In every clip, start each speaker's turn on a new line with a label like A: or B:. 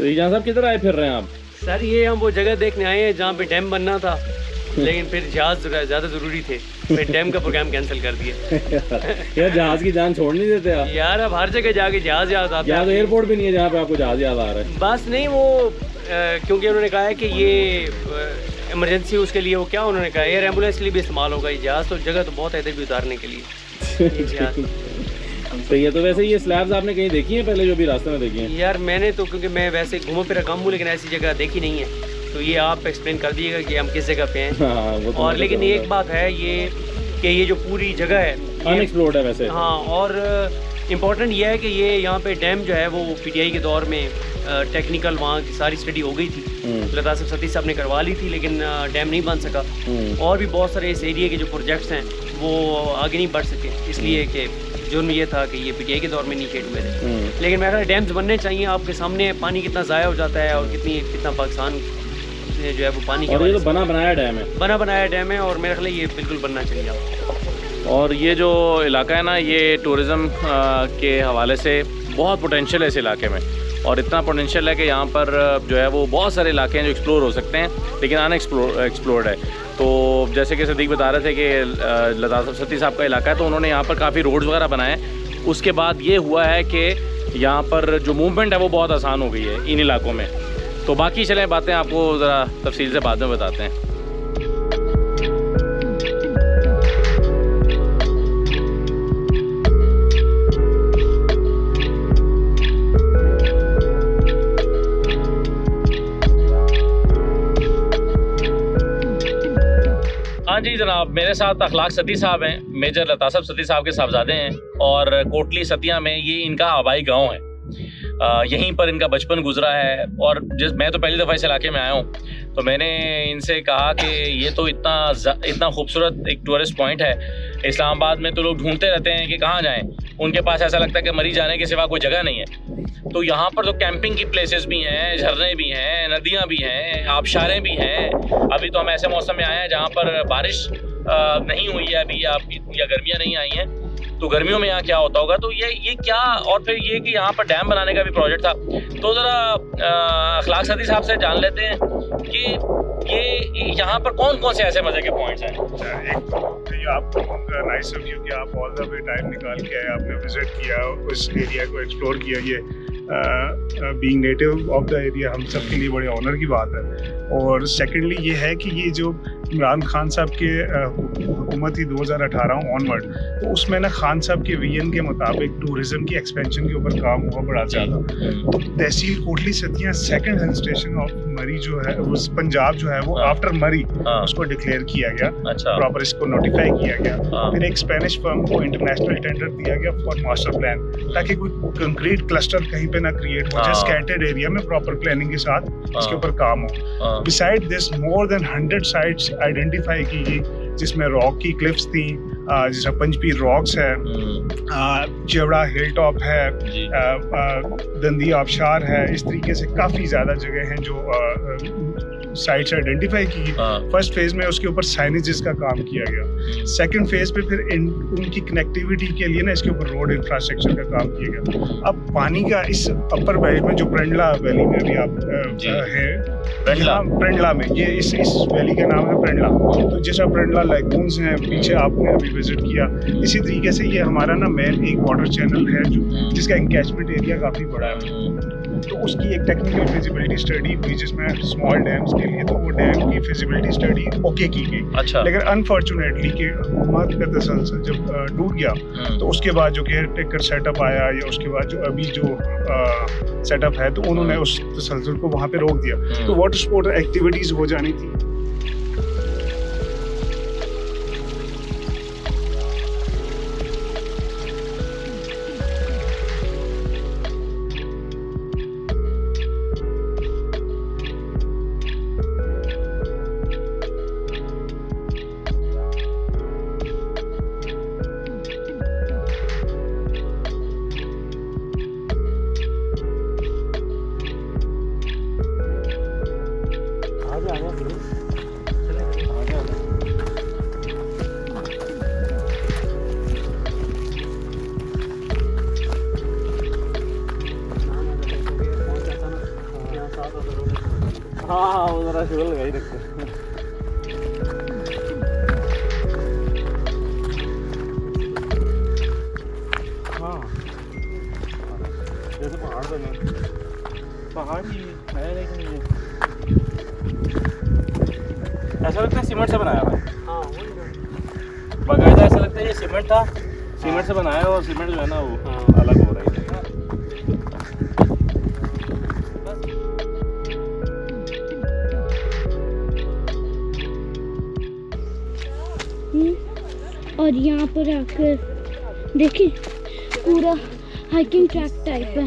A: तो ईजान साहब किधर आए फिर रहे हैं आप?
B: सर ये हम वो जगह देखने आए हैं जहाँ पे डैम बनना था, लेकिन फिर जहाज ज़्यादा ज़रूरी थे, फिर डैम का प्रोग्राम कैंसिल कर दिया।
A: यार जहाज की जान छोड़ नहीं देते आप
B: यार अब हर जगह जाके जहाज याद आता है।
A: यहाँ तो एयरपोर्ट भी नहीं है जहाँ पे आपको जहाज याद आ रहा है।
B: बस नहीं वो क्योंकि उन्होंने कहा है कि ये इमरजेंसी उसके लिए वो क्या उन्होंने कहा एयर एम्बुलेंस के लिए भी इस्तेमाल होगा ये जहाज़, तो जगह तो बहुत है इधर भी उतारने के लिए ये जहाज़।
A: सही है। तो वैसे ये स्लैब्स आपने कहीं देखी हैं पहले जो भी रास्ते में देखी हैं?
B: यार मैंने तो क्योंकि मैं वैसे घूमो फिर कम हूँ लेकिन ऐसी जगह देखी नहीं है, तो ये आप एक्सप्लेन कर दीजिएगा कि हम किस जगह पे हैं।
A: हाँ, वो तो
B: और लेकिन एक बात है ये कि ये जो पूरी जगह है
A: अनएक्सप्लोर्ड है वैसे।
B: हाँ, और इम्पोर्टेंट ये है कि ये यहाँ पे डैम जो है वो पीटीआई के दौर में टेक्निकल वहाँ की सारी स्टडी हो गई थी, लता सतीश साहब ने करवा ली थी, लेकिन डैम नहीं बन सका। और भी बहुत सारे इस एरिया के जो प्रोजेक्ट्स हैं वो आगे नहीं बढ़ सके, इसलिए कि जुर्म ये था कि ये पीटीआई के दौर में इनिशिएट हुए थे। लेकिन मेरा डैम्स बनने चाहिए, आपके सामने पानी कितना ज़ाया हो जाता है और कितना पाकिस्तान जो है वो पानी
A: और ये तो बना बनाया डैम है,
B: बना बनाया डैम है, और मेरे ख्याल ये बिल्कुल बनना चाहिए आपको।
A: और ये जो इलाका है ना ये टूरिज़्म के हवाले से बहुत पोटेंशियल है इस इलाके में, और इतना पोटेंशियल है कि यहाँ पर जो है वो बहुत सारे इलाके हैं जो एक्सप्लोर हो सकते हैं लेकिन अनएक्सप्लोर्ड है। तो जैसे कि सदीक बता रहे थे कि लता सतीश साहब का इलाका है, तो उन्होंने यहाँ पर काफ़ी रोड्स वगैरह बनाए। उसके बाद ये हुआ है कि यहाँ पर जो मूवमेंट है वो बहुत आसान हो गई है इन इलाकों में। तो बाकी चलें बातें आपको ज़रा तफसील से बाद में बताते हैं। हाँ जी जनाब, मेरे साथ अखलाक सती साहब हैं, मेजर लतासब सती साहब के साहबजादे हैं, और कोटली सतिया में ये इनका आबाई गांव है। यहीं पर इनका बचपन गुजरा है। और मैं तो पहली दफ़ा इस इलाके में आया हूँ, तो मैंने इनसे कहा कि ये तो इतना खूबसूरत एक टूरिस्ट पॉइंट है, इस्लामाबाद में तो लोग ढूंढते रहते हैं कि कहाँ जाएं, उनके पास ऐसा लगता है कि मरी जाने के सिवा कोई जगह नहीं है। तो यहाँ पर तो कैंपिंग की प्लेसेस भी हैं, झरने भी हैं, नदियाँ भी हैं, आबशारें भी हैं। अभी तो हम ऐसे मौसम में आए हैं जहाँ पर बारिश नहीं हुई है अभी, या गर्मियाँ नहीं आई हैं, तो गर्मियों में यहाँ क्या होता होगा। तो ये क्या, और फिर ये कि यहाँ पर डैम बनाने का भी प्रोजेक्ट था। तो ज़रा अखलाक सती साहब से जान लेते हैं कि ये यहाँ पर कौन कौन से ऐसे मज़े के पॉइंट्स हैं।
C: एक तो ये आपको नाइस ऑफ यू कि आप ऑल द वे टाइम निकाल के आए, आपने विजिट किया, उस एरिया को एक्सप्लोर किया। ये being native of the area हम सब के लिए बड़े ऑनर की बात है। और सेकेंडली ये है कि ये जो इमरान खान साहब के हुकूमत थी 2018 ऑनवर्ड, तो उसमें ना खान साहब के विजन के मुताबिक टूरिज्म की एक्सपेंशन के ऊपर काम हुआ बड़ा ज़्यादा। तो तहसील कोटली सतिया सेकंड हिल स्टेशन ऑफ मरी जो है वो पंजाब जो है वो आफ्टर मरी उसको डिक्लेयर किया गया, प्रॉपर इसको नोटिफाई किया गया। फिर एक स्पेनिश फर्म को इंटरनेशनल टेंडर दिया गया फॉर मास्टर प्लान, ताकि कोई कंक्रीट क्लस्टर कहीं पे ना क्रिएट हो जाए, स्कैटर्ड एरिया में प्रॉपर प्लानिंग के साथ इसके ऊपर काम हो। Beside this more than 100 sites identify की गई, जिसमें रॉक की क्लिफ्स थी, जैसे पंचपीर रॉक्स है, चेवड़ा हिल टॉप है, दंदी आबशार है। इस तरीके से काफ़ी ज़्यादा जगह हैं जो साइट्स आइडेंटिफाई की। फर्स्ट फेज में उसके ऊपर साइनेजेस का काम किया गया। सेकंड फेज पे फिर उनकी कनेक्टिविटी के लिए ना इसके ऊपर रोड इंफ्रास्ट्रक्चर का काम किया गया। अब पानी का इस अपर बेल्ट में जो प्रेंडला वैली में भी आप है, प्रेंडला में ये इस वैली का नाम है प्रेंडला। तो जैसा प्रेंडला लाइगून्स हैं पीछे आपने अभी विजिट किया, इसी तरीके से ये हमारा ना मेन एक वाटर चैनल है जो जिसका एनकैचमेंट एरिया काफ़ी बड़ा है। तो उसकी एक टेक्निकल फिजिबिलिटी स्टडी हुई जिसमें स्मॉल डैम्स के लिए, तो वो डैम की फिजिबिलिटी स्टडी ओके की गई। लेकिन अनफॉर्चुनेटली कि हुकूमत का तसलसल जब टूट गया, तो उसके बाद जो केयर टेकर सेटअप आया, या उसके बाद जो अभी जो सेटअप है, तो उन्होंने उस तसलसल को वहाँ पे रोक दिया। तो वाटर स्पोर्ट एक्टिविटीज हो जानी थी।
D: हमारा शिवल लगा ही रखते हैं। हाँ जैसे पहाड़ बने, पहाड़ ही है लेकिन ये ऐसा लगता है सीमेंट से बनाया हुआ है।
B: हाँ वही ना।
D: बाकायदा ऐसा लगता है ये सीमेंट था, सीमेंट से बनाया और सीमेंट जो है ना वो अलग हो रहा है।
E: और यहाँ पर आकर देखिए पूरा हाइकिंग ट्रैक टाइप है,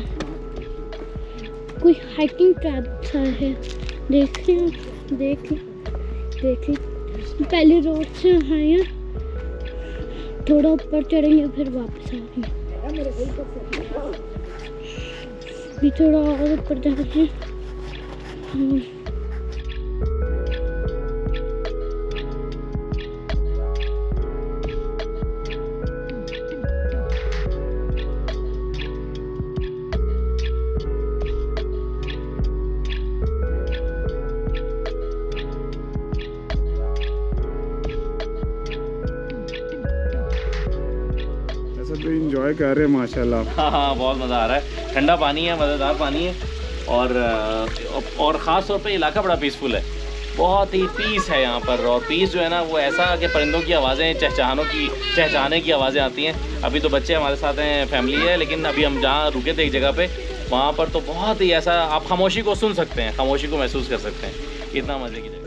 E: कोई हाइकिंग ट्रैक सा है। देखिए पहले रोड से आए, थोड़ा ऊपर चढ़ेंगे फिर वापस आएंगे। भी थोड़ा और ऊपर जाते हैं।
C: तो एंजॉय कर रहे हैं माशाल्लाह।
A: हाँ बहुत मज़ा आ रहा है, ठंडा पानी है, मज़ेदार पानी है और ख़ास तौर पे इलाका बड़ा पीसफुल है, बहुत ही पीस है यहाँ पर। और पीस जो है ना वो ऐसा कि परिंदों की आवाज़ें, चहचहाने की आवाज़ें आती हैं। अभी तो बच्चे हमारे साथ हैं, फैमिली है, लेकिन अभी हम जहाँ रुके थे एक जगह पे, वहाँ पर तो बहुत ही ऐसा आप खामोशी को सुन सकते हैं, खामोशी को महसूस कर सकते हैं। इतना मज़े की जगह।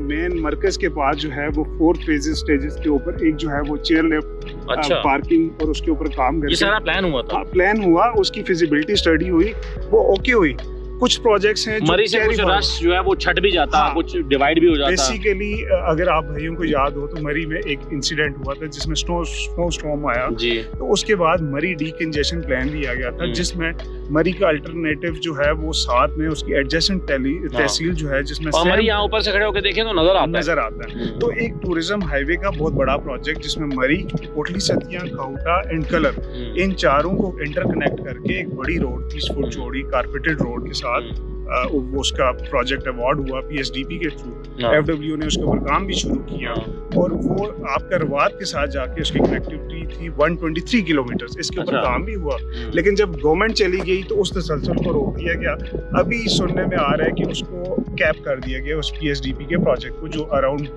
C: मेन मरकज के पास जो है वो 4 फेजेस स्टेजेस के ऊपर एक जो है वो चेयर लिफ्ट,
A: अच्छा
C: पार्किंग और उसके ऊपर काम
A: ये
C: करके
A: सारा प्लान हुआ था।
C: प्लान हुआ, उसकी फिजिबिलिटी स्टडी हुई, वो ओके हुई। कुछ प्रोजेक्ट्स हैं
A: मरी से कुछ रश जो है वो छट भी जाता,
C: हाँ,
A: कुछ डिवाइड भी हो जाता।
C: बेसिकली अगर आप भाइयों को याद हो तो मरी में एक इंसिडेंट हुआ था जिसमें स्नो स्टॉर्म आया
A: जी।
C: तो उसके बाद मरी डीकंजेशन प्लान दिया गया था जिसमें मरी का अल्टरनेटिव जो है वो साथ में उसकी एडजेसेंट तहसील जो है जिसमें
A: और मरी यहाँ ऊपर से खड़े होकर देखें तो नजर आता है।
C: तो एक टूरिज्म हाईवे का बहुत बड़ा प्रोजेक्ट जिसमें मरी, कोटली सतिया, खाउटा एंड कलर, इन चारों को इंटरकनेक्ट करके एक बड़ी रोड 30 फुट चौड़ी कारपेटेड रोड के साथ वो उसका प्रोजेक्ट अवार्ड हुआ पीएसडीपी के थ्रू। एफडब्ल्यू ने उसके ऊपर काम भी शुरू किया और वो आपका रवात के साथ जाके उसकी कनेक्टिविटी थी 123 किलोमीटर, इसके ऊपर काम भी हुआ। लेकिन जब गवर्नमेंट चली गई तो उस तसलसल को रोक दिया गया। अभी सुनने में आ रहा है कि उसको कैप कर दिया गया उस पीएसडीपी के प्रोजेक्ट को, जो अराउंड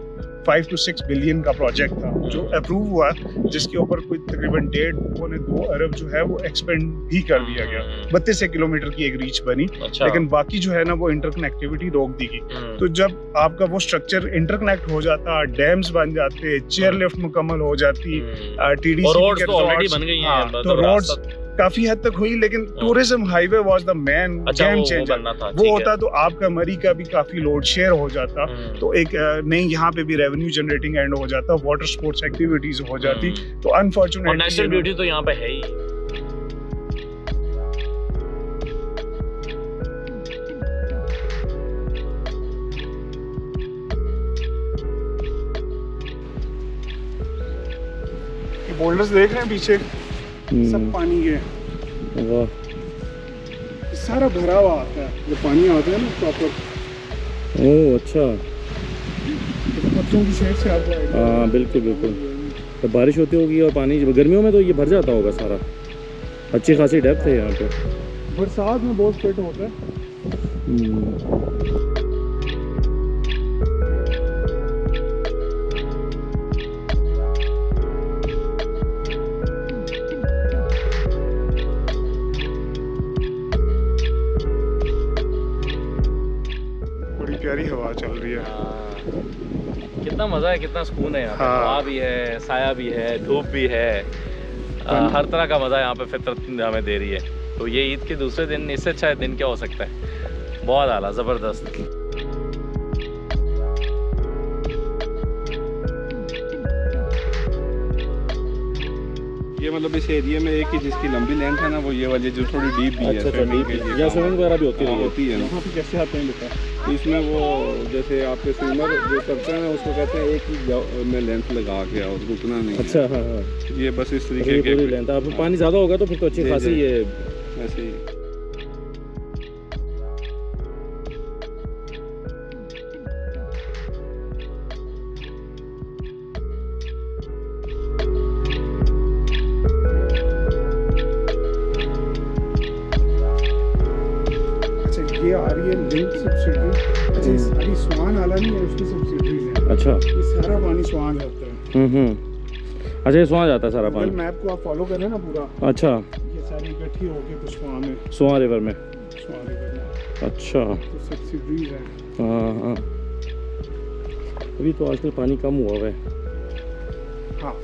C: 5 to 6 बिलियन का प्रोजेक्ट था जो अप्रूव हुआ, जिसके ऊपर कोई तकरीबन 1.5-2 अरब जो है वो एक्सपेंड भी कर दिया गया। 32 किलोमीटर की एक रीच बनी। लेकिन बाकी जो है ना वो इंटरकनेक्टिविटी रोक दी गई। तो जब आपका वो स्ट्रक्चर इंटरकनेक्ट हो जाता, डैम्स बन जाते, चेयर लिफ्ट मुकम्मल हो जाती, टीडीसी
A: रोड्स तो ऑलरेडी बन गई हैं,
C: तो रोड्स काफी हद तक हुई, लेकिन tourism highway was the man game changer. वो होता तो आपका मरी का भी काफी लोड शेयर हो जाता, तो एक नई यहाँ पे भी रेवेन्यू जनरेटिंग एंड हो जाता, वाटर स्पोर्ट्स एक्टिविटीज हो जाती। तो अनफॉर्चुनेटली
A: नेशनल ब्यूटी तो यहाँ पे है ही।
C: बोल्डर्स देख रहे हैं पीछे, सब पानी के, सारा भरा हुआ आता है। जो पानी आता है ना प्रॉपर,
D: ओह अच्छा,
C: पत्थरों की शेड से आता है।
D: हाँ बिल्कुल बिल्कुल। तो बारिश होती होगी और पानी गर्मियों में तो ये भर जाता होगा सारा। अच्छी खासी डेप्थ है यहाँ पे,
C: बरसात में बहुत फिट होता है। प्यारी हवा चल रही है।
A: कितना मज़ा है, कितना सुकून है यहाँ पे।
C: हाँ।
A: हवा भी है, साया भी है, धूप भी है, हर तरह का मज़ा यहाँ पे फितरत हमें दे रही है। तो ये ईद के दूसरे दिन, इससे अच्छा दिन क्या हो सकता है। बहुत आला, ज़बरदस्त।
C: ये
F: मतलब इस एरिया में एक ही जिसकी लंबी लेंथ है ना वो ये वाली जो थोड़ी डीप भी है
D: अच्छा
F: स्विमिंग के लिए
D: या स्विमिंग वगैरह भी होती है
F: होती है ना।
C: कैसे आते हैं बेटा?
F: इसमें वो जैसे आपके स्विमर जो करते हैं ना उसको कहते हैं एक ही में लेंथ लगा के और रुकना नहीं।
D: अच्छा हाँ हाँ
F: ये बस इस
D: पूरी
F: तरीके
D: पूरी
F: के
D: लेंथ। अब पानी ज़्यादा होगा तो फिर तो अच्छी
F: जी,
D: खासी
F: जी।
D: ये
F: ऐसे ही।
C: अच्छा ये आ रही है लिंक सब्सिडी। अच्छा ये सारी स्वान आला नहीं है उसकी सब्सिडीज है।
D: अच्छा
C: ये सारा पानी स्वान जाता है।
D: अच्छा ये सुहा जाता है सारा
C: गूगल
D: पानी।
C: मैप को आप फॉलो करें ना पूरा,
D: अच्छा
C: ये सारी इकट्ठी होके तो स्वान में
D: सुहा रिवर में।
C: स्वान रिवर में
D: अच्छा
C: तो सब्सिडीज है।
D: हाँ हाँ अभी तो आजकल पानी कम हुआ हुआ है।
C: हाँ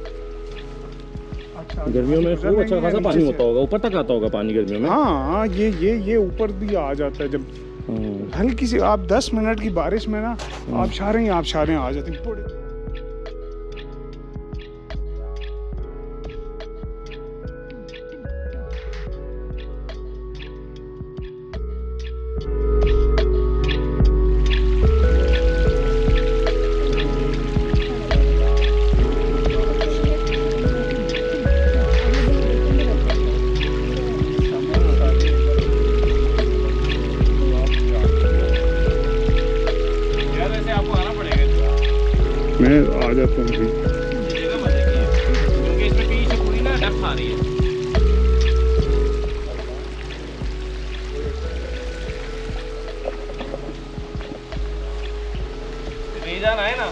C: अच्छा
D: गर्मियों में खूब अच्छा खासा पानी होता होगा, ऊपर तक आता होगा पानी गर्मियों में।
C: हाँ ये ऊपर भी आ जाता है जब हल्की सी आप 10 मिनट की बारिश में ना आबशारें आ जाती हैं बड़े। मैं आ जाता हूँ भी।
A: क्योंकि इसमें पीछे पूरी ना डेप्थ आ रही है। ले जाना है ना।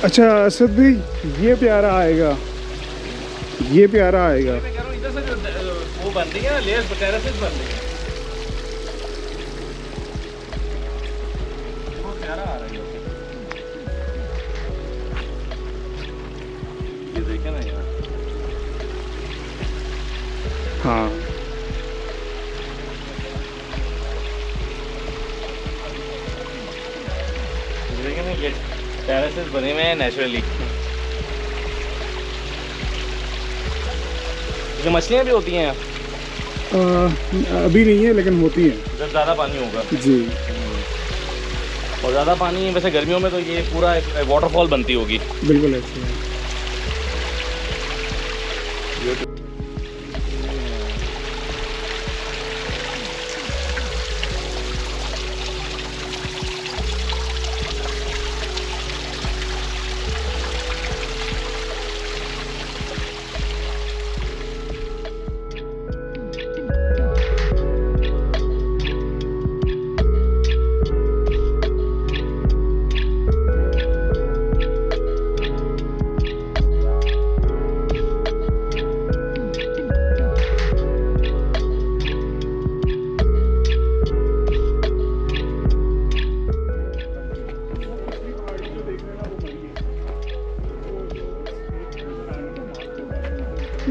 C: अच्छा असद भाई ये प्यारा आएगा, ये प्यारा आएगा।
A: मैं कह रहा हूँ इधर से जो वो बन रही है ना लेयर्स वगैरह से बन रही है। बहुत प्यारा आ रहा है ये देखे ना यार।
C: हाँ
A: देखे ना ये टेरेसेस बने हुए हैं नेचुरली। जो मछलियाँ भी होती हैं
C: अभी नहीं है लेकिन होती है
A: जब ज़्यादा पानी होगा।
C: जी।
A: और ज़्यादा पानी वैसे गर्मियों में तो ये पूरा एक वाटरफॉल बनती होगी।
C: बिल्कुल ऐसे है।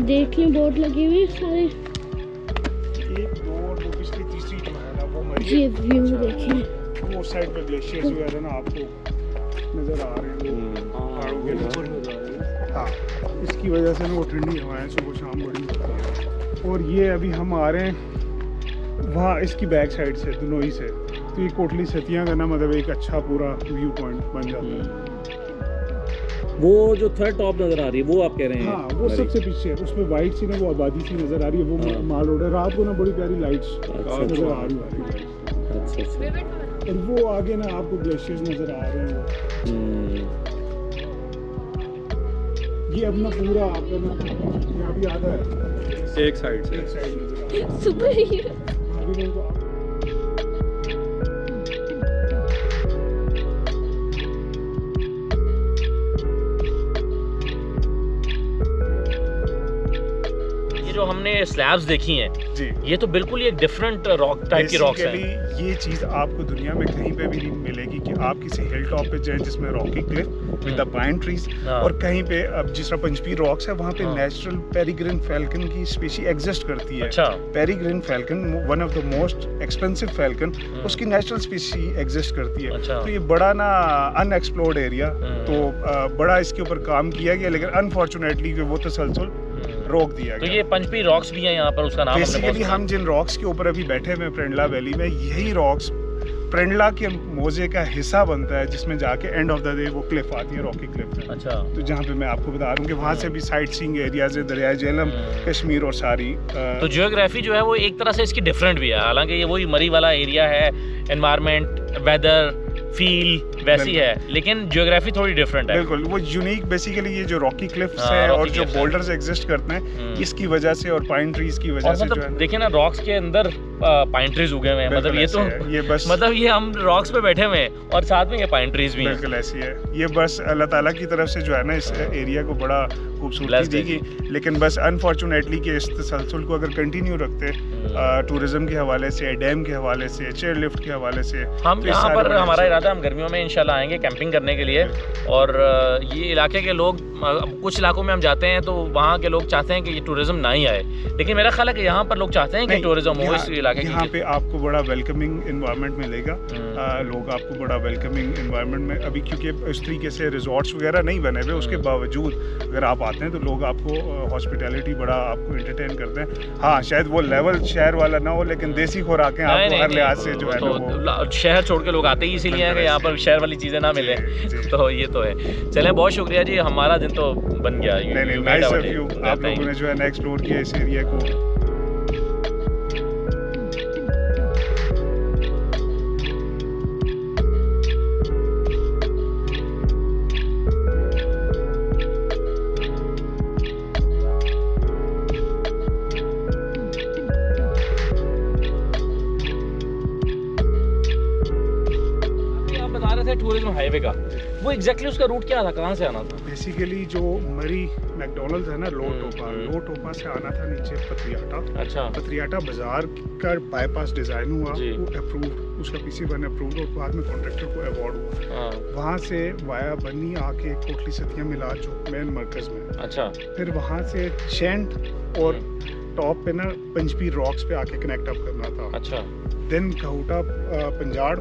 E: देखिए बोर्ड लगे हुए हैं सारे।
C: एक दो और वो पिछली तीसरी जो है ना वो मरी
E: ये
C: है।
E: व्यू देखिए।
C: वो साइड पे ग्लेशियर्स वगैरह ना आपको नजर आ रहे हैं वो पहाड़ों के ऊपर। हाँ इसकी वजह से ना वो ठंडी हवाएं सुबह शाम बड़ी होती हैं। और ये अभी हम आ रहे हैं वहाँ इसकी बैक साइड से दुनोई से, तो ये कोटली सतियाँ का ना मतलब एक अच्छा पूरा व्यू पॉइंट बन जाता है।
D: वो जो थर्ड टॉप नजर आ रही है वो आप कह रहे हैं?
C: हाँ वो सबसे पीछे उसमें वाइट सी ना वो आबादी सी नजर आ रही है, वो
D: हाँ।
C: माल रोड है। रात को ना बड़ी प्यारी लाइट्स
D: अच्छा,
C: नजर आ रही है।
D: अच्छा अच्छा।
C: और वो आगे ना आपको ग्लेशियर्स नजर आ रहे हैं। ये अपना पूरा आपका ना यहाँ भी आधा है
F: एक साइड से
C: एक साइड नजर आ रहा है।
E: Super hero.
C: अभी लोगों को
A: ये जो हमने स्लैब्स देखी हैं
C: जी
A: ये तो बिल्कुल ही एक डिफरेंट रॉक टाइप की रॉक्स हैं।
C: बेसिकली ये चीज़ आपको दुनिया में कहीं पे भी नहीं मिलेगी कि आप किसी हिल टॉप पे जाएं जिसमें Rocky Cliff with the pine trees.
A: हाँ।
C: और कहीं पे अब जिस तरह पंचपीर रॉक्स है वहाँ पे
A: हाँ।
C: नेचुरल पेरिग्रिन फैल्कन की स्पीशी एग्जिस्ट करती है।
A: अच्छा।
C: Peregrine falcon one of the most expensive falcon, उसकी नेचुरल स्पीशी एग्जिस्ट करती है।
A: अच्छा।
C: तो ये बड़ा ना अनएक्सप्लोर्ड एरिया, तो बड़ा इसके ऊपर काम किया गया, लेकिन अनफॉर्चुनेटली वो तसलसल रोक दिया
A: तो
C: गया।
A: ये पंचपी रॉक्स भी हैं यहाँ पर, उसका नाम हमने बहुत
C: बेसिकली
A: सुना।
C: हम जिन रॉक्स के ऊपर अभी बैठे हुए हैं प्रेंडला वैली में, यही रॉक्स प्रेंडला के मोजे का हिस्सा बनता है, जिसमें जाके एंड ऑफ द डे वो क्लिफ आती है, रॉकी क्लिफ है।
A: अच्छा।
C: तो जहाँ पे मैं आपको बता रहा हूँ कि वहाँ से भी साइट सीइंग एरियाज है, दरिया झेलम, कश्मीर और सारी।
A: तो जियोग्राफी जो है वो एक तरह से इसकी डिफरेंट भी है, हालांकि ये वही मरी वाला एरिया है, एनवायरनमेंट, वेदर, फील वैसी है, लेकिन जियोग्राफी थोड़ी डिफरेंट है।
C: बिल्कुल, वो यूनिक बेसिकली ये जो रॉकी क्लिफ्स
A: हाँ,
C: हैं
A: rocky
C: और जो
A: cliffs हैं।
C: बोल्डर्स एग्जिस्ट करते हैं इसकी वजह से, और पाइन ट्रीज की वजह
A: और
C: से जो है
A: मतलब
C: ना,
A: देखिए ना, रॉक्स के अंदर पाइन ट्रीज उगे हुए हैं, मतलब ये
C: ऐसे
A: तो
C: है, ये बस
A: मतलब ये हम रॉक्स पे बैठे हुए हैं और साथ में ये पाइन ट्रीज भी हैं।
C: बिल्कुल ऐसी है। ये बस अल्लाह ताला की तरफ से जो है ना इस एरिया को बड़ा खूबसूरती
A: Blessed
C: दी
A: है।
C: गई, लेकिन बस अनफॉर्चुनेटली कि इस तसलसल को अगर कंटिन्यू रखते टूरिज्म के हवाले से, डैम के हवाले से, चेयर लिफ्ट के हवाले से,
A: हम
C: तो इस
A: यहाँ
C: सारे
A: पर
C: बड़े
A: हमारा
C: अच्छे-
A: इरादा, हम गर्मियों में इंशाल्लाह आएंगे कैंपिंग करने के लिए। और ये इलाके के लोग, कुछ इलाकों में हम जाते हैं तो वहाँ के लोग चाहते हैं कि ये टूरिज्म ना ही आए, लेकिन मेरा ख्याल है कि यहाँ पर लोग चाहते हैं कि
C: नहीं,
A: टूरिज्म हो इस
C: यहाँ-
A: इलाके
C: यहाँ
A: की।
C: पे आपको बड़ा वेलकमिंग इन्वायरमेंट मिलेगा। लोग आपको बड़ा वेलकमिंग इन्वायरमेंट में, अभी क्योंकि इस तरीके से रिजॉर्ट्स वगैरह नहीं बने हुए, उसके बावजूद अगर आप आते हैं तो लोग आपको हॉस्पिटैलिटी बड़ा आपको एंटरटेन करते हैं। हाँ, शायद वो लेवल शहर वाला ना हो, लेकिन देसी खुराकें
A: नहीं,
C: आपको
A: नहीं,
C: हर
A: नहीं,
C: लिहाज से जो है ना वो
A: तो शहर छोड़ के लोग आते ही इसीलिए हैं कि यहाँ पर शहर वाली चीज़ें ना मिले।
C: जी।
A: तो ये तो है। चलें, बहुत शुक्रिया जी, हमारा दिन तो बन गया।
C: नहीं, नाइस ऑफ यू, आप लोगों ने जो है ना एक्सप्लोर किया इस एरिया को।
A: आप बता रहे थे टूरिज्म हाईवे का, वो एग्जैक्टली उसका रूट क्या था, कहाँ से आना था?
C: बेसिकली जो मरी मैकडोनल्ड्स है ना, लो
A: हम्म।
C: टोपा से आना था नीचे पथरियाटा।
A: अच्छा।
C: पथरियाटा बाजार का बाईपास डिजाइन हुआ,
A: जी।
C: वो अप्रूव्ड, उसका PC1 अप्रूव्ड, और बाद में कॉन्ट्रैक्टर को अवार्ड हुआ।
A: हाँ।
C: वहाँ से वाया बनी आके कोटली सतिया मिला जो मेन मरकज में,
A: अच्छा।
C: फिर वहाँ से चेंट और टॉप पे ना पंचपीर रॉक्स पे आके कनेक्ट अप करना था।
A: अच्छा।
C: देन कहूटा पंजाड़,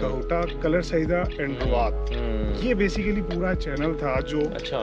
C: कहूटा कलर सईदा एंड रवात, ये बेसिकली पूरा चैनल था जो
A: अच्छा।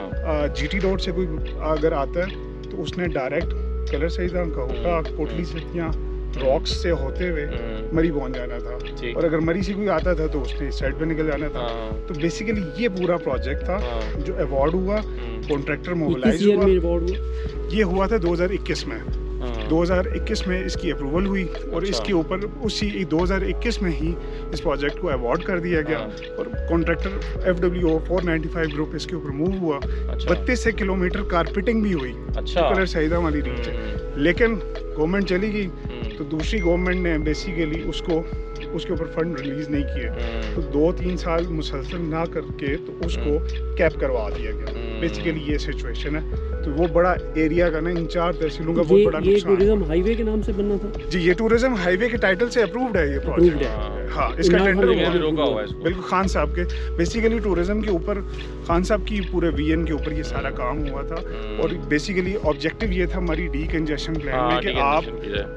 C: GT रोड से कोई अगर आता है तो उसने डायरेक्ट कलर सईदा, कहूटा, कोटली सतिया रॉक्स से होते हुए मरी पहुंच जाना था,
A: ठीक।
C: और अगर मरी से कोई आता था तो उसने इस साइड पे निकल जाना था।
A: हाँ।
C: तो बेसिकली ये पूरा प्रोजेक्ट था
A: हाँ।
C: जो अवार्ड हुआ, कॉन्ट्रैक्टर
B: किस
C: मोबिलाइज
B: ईयर
C: हुआ।
B: में अवार्ड हुआ?
C: ये हुआ था 2021 में।
A: हाँ।
C: 2021 में इसकी अप्रूवल हुई, और
A: अच्छा।
C: इसके ऊपर उसी 2021 में ही इस प्रोजेक्ट को अवार्ड कर दिया गया,
A: हाँ।
C: और कॉन्ट्रैक्टर FWO 495 ग्रुप इसके ऊपर मूव हुआ।
A: अच्छा।
C: 32 किलोमीटर कारपेटिंग भी हुई,
A: अच्छा।
C: कलर सईदा वाली रीच है, लेकिन गवर्नमेंट चली गई तो दूसरी गवर्नमेंट ने बेसिकली उसके ऊपर फंड रिलीज नहीं किए, तो 2-3 साल मुसलसल ना करके तो उसको कैप करवा दिया गया। बेसिकली ये सिचुएशन है। तो वो बड़ा एरिया का ना, इन 4 तहसीलों का बहुत बड़ा
B: ये
C: नुकसान है।
B: टूरिज्म हाईवे के नाम से बनना था?
C: जी, ये टूरिज्म हाईवे के टाइटल से अप्रूव्ड है ये
B: Approved
C: प्रोजेक्ट।
B: है।
C: हाँ, इसका
B: इमरान
C: टेंडर
B: खान ने
C: हुआ।
B: भी
A: रोका हुआ है इसको।
C: बिल्कुल, खान साहब के बेसिकली टूरिज्म के ऊपर, खान साहब की पूरे VN के ऊपर ये सारा काम हुआ था, और बेसिकली ऑब्जेक्टिव ये था हमारी डीकंजेशन प्लान
A: हाँ,
C: में कि आप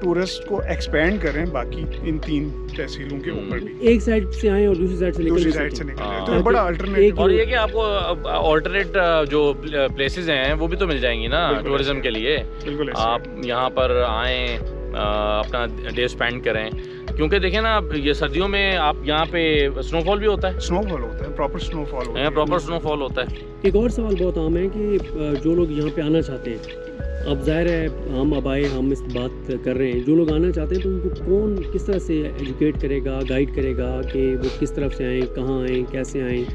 C: टूरिस्ट को एक्सपेंड करें बाकी इन 3 तहसीलों के ऊपर भी,
B: एक साइड से आए और दूसरी साइड से
C: दूसरी
B: निकल
C: साइड से निकल
A: हाँ।
C: तो ये बड़ा अल्टरनेटिव।
A: और ये कि आपको ऑल्टरनेट जो प्लेसेस हैं वो भी तो मिल जाएंगी ना
C: बिल्कुल
A: टूरिज्म
C: ऐसे।
A: के लिए।
C: बिल्कुल ऐसे।
A: आप यहाँ पर आएँ, अपना डे स्पेंड करें, क्योंकि देखें ना, ये सर्दियों में आप यहाँ पे स्नोफॉल भी होता है,
C: स्नोफॉल होता है, प्रॉपर स्नोफॉल होता
A: यहाँ
C: है।
A: प्रॉपर स्नोफॉल होता है।
B: एक और सवाल बहुत आम है कि जो लोग यहाँ पे आना चाहते हैं, अब जाहिर है हम अब आए, हम इस बात कर रहे हैं, जो लोग आना चाहते हैं तो उनको कौन किस तरह से एजुकेट करेगा, गाइड करेगा कि वो किस तरफ से आएँ, कहाँ आएँ, कैसे आएँ?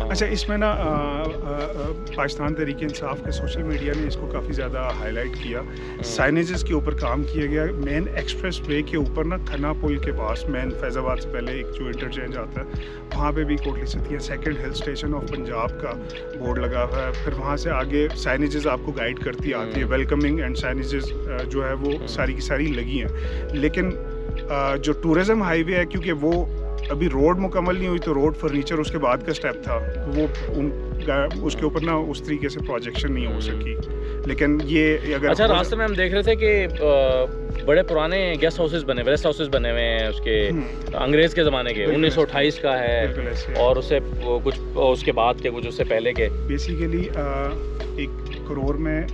C: अच्छा, इसमें ना पाकिस्तान तहरीक इंसाफ के सोशल मीडिया ने इसको काफ़ी ज़्यादा हाईलाइट किया। साइनेजेस के ऊपर काम किया गया। मेन एक्सप्रेस वे के ऊपर ना खन्ना पुल के पास, मेन फैज़ाबाद से पहले एक जो इंटरचेंज आता है, वहाँ पे भी कोटली सतिया second hill station of Punjab का बोर्ड लगा हुआ है। फिर वहाँ से आगे साइनेजेस आपको गाइड करती आती है, वेलकमिंग एंड साइनेजेस जो है वो सारी की सारी लगी हैं। लेकिन जो टूरिज़म हाईवे है, क्योंकि वो अभी रोड मुकम्मल नहीं हुई, तो रोड फर्नीचर उसके बाद का स्टेप था, वो उन उसके ऊपर ना उस तरीके से प्रोजेक्शन नहीं हो सकी। लेकिन ये अगर
A: अच्छा, रास्ते में हम देख रहे थे कि बड़े पुराने गेस्ट हाउसेस बने, रेस्ट हाउसेस बने हुए हैं उसके, अंग्रेज के ज़माने के, 1928 का है और उससे कुछ उसके बाद के, कुछ उससे पहले के।
C: बेसिकली 1 करोड़ में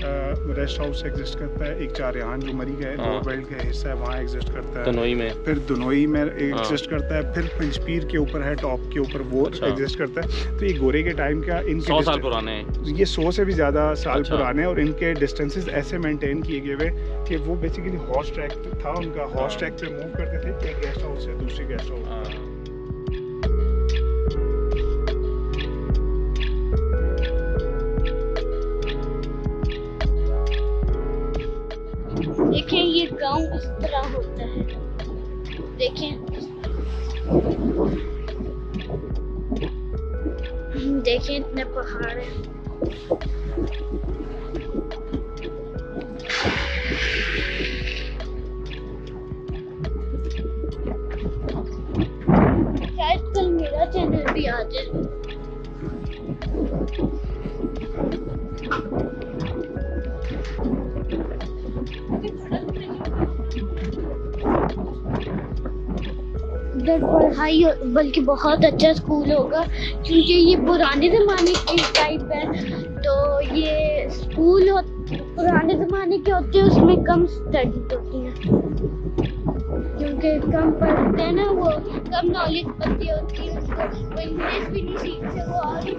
C: रेस्ट हाउस एग्जिस्ट करता है, एक चारयान जो मरी गए
A: हाँ।
C: बेल्ट का हिस्सा है वहाँ एग्जिस्ट करता है,
A: तनोई में,
C: फिर दुनोई में एग्जिस्ट करता है, फिर पंचपीर के ऊपर है टॉप के ऊपर वो
A: अच्छा।
C: एग्जिस्ट करता है। तो ये गोरे के टाइम का इनके
A: 100 साल पुराने हैं।
C: ये 100 से भी ज़्यादा साल
A: अच्छा।
C: पुराने हैं और इनके डिस्टेंसेस ऐसे मेंटेन किए गए हुए कि वो बेसिकली हॉर्स ट्रैक था उनका, हॉर्स ट्रैक पे मूव करते थे एक गेस्ट हाउस से दूसरी गेस्ट हाउस।
A: हाँ।
E: देखिए ये गांव इस तरह होता है, देखिए देखिए इतने पहाड़ हैं। शायद कल मेरा चैनल भी आ जाए। इधर पढ़ाई बल्कि बहुत अच्छा स्कूल होगा क्योंकि ये पुराने ज़माने के टाइप है, तो ये स्कूल पुराने ज़माने के होते हैं, उसमें कम स्टडी होती है क्योंकि कम पढ़ते हैं ना, वो कम नॉलेज पढ़ती होती है उसको, वो इंग्लिश भी नहीं सीखते, वो आगे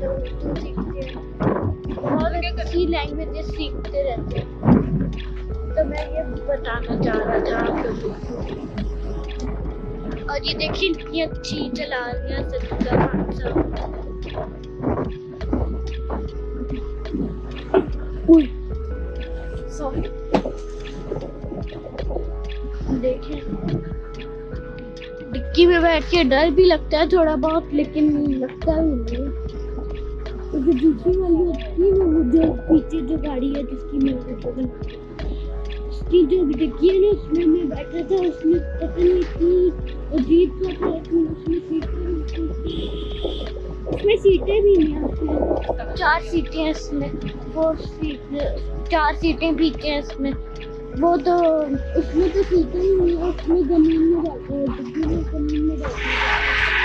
E: उर्दू सीखते हैं, बहुत अच्छी लैंग्वेजेस सीखते रहते हैं। तो मैं ये बताना चाह रहा था आप लोगों को। और ये देखिए इतनी अच्छी चला रही है सदका खान साहब। सॉरी, देखिए डिक्की में बैठ के डर भी लगता है थोड़ा बहुत, लेकिन लगता भी नहीं। तो जो दूसरी वाली होती है वो जो पीछे जो गाड़ी है जिसकी मैं उसकी जो डिक्की है ना उसमें मैं बैठा था, उसमें पता नहीं इतनी अजीब सा था, उसमें सीटें भी नहीं आती, 4 सीटें हैं इसमें, 4 सीटें पीछे हैं इसमें, वो तो उसमें तो सीटें ही नहीं है, उसमें जमीन में बैठे हैं, डिक्की में जमीन में बैठे हैं।